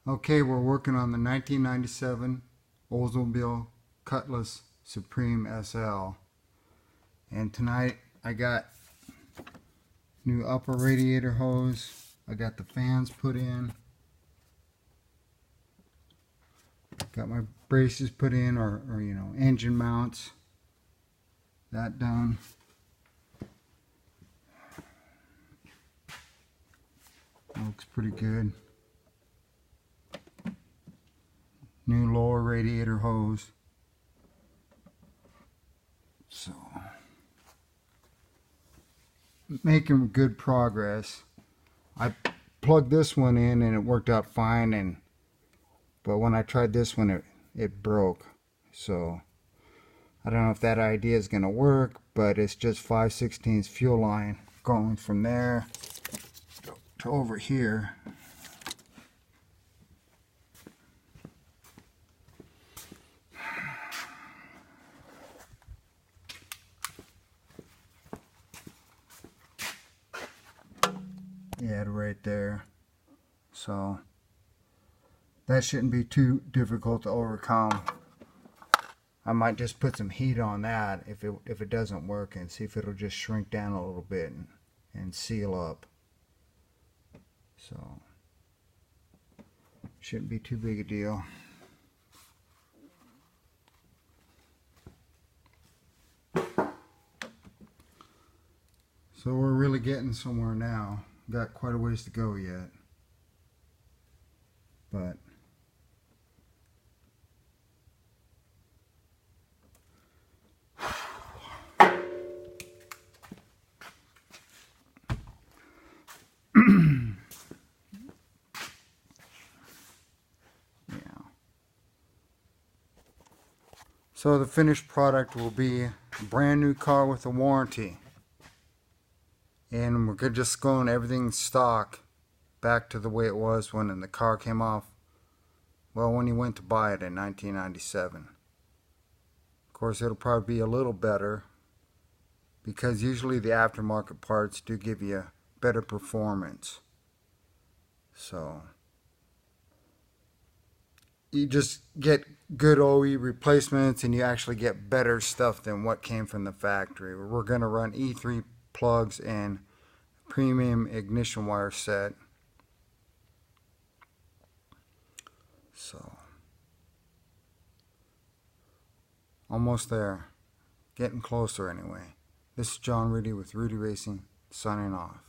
Okay, we're working on the 1997 Oldsmobile Cutlass Supreme SL. And tonight I got new upper radiator hose. I got the fans put in. Got my braces put in, or engine mounts. That done. Looks pretty good. New lower radiator hose. So, making good progress. I plugged this one in and it worked out fine, but when I tried this one it broke. So I don't know if that idea is going to work, but it's just 5/16 fuel line going from there to over here. Yeah, right there. So that shouldn't be too difficult to overcome. I might just put some heat on that if it doesn't work, and see if it'll just shrink down a little bit and seal up. So shouldn't be too big a deal. So we're really getting somewhere now. Got quite a ways to go yet, but yeah. So the finished product will be a brand new car with a warranty. And we're just going everything stock back to the way it was when the car came off. Well, when you went to buy it in 1997. Of course, it'll probably be a little better, because usually the aftermarket parts do give you better performance. So you just get good OE replacements, and you actually get better stuff than what came from the factory. We're going to run E3 plugs and premium ignition wire set. So almost there, getting closer anyway. This is John Rudy with Rudy Racing, signing off.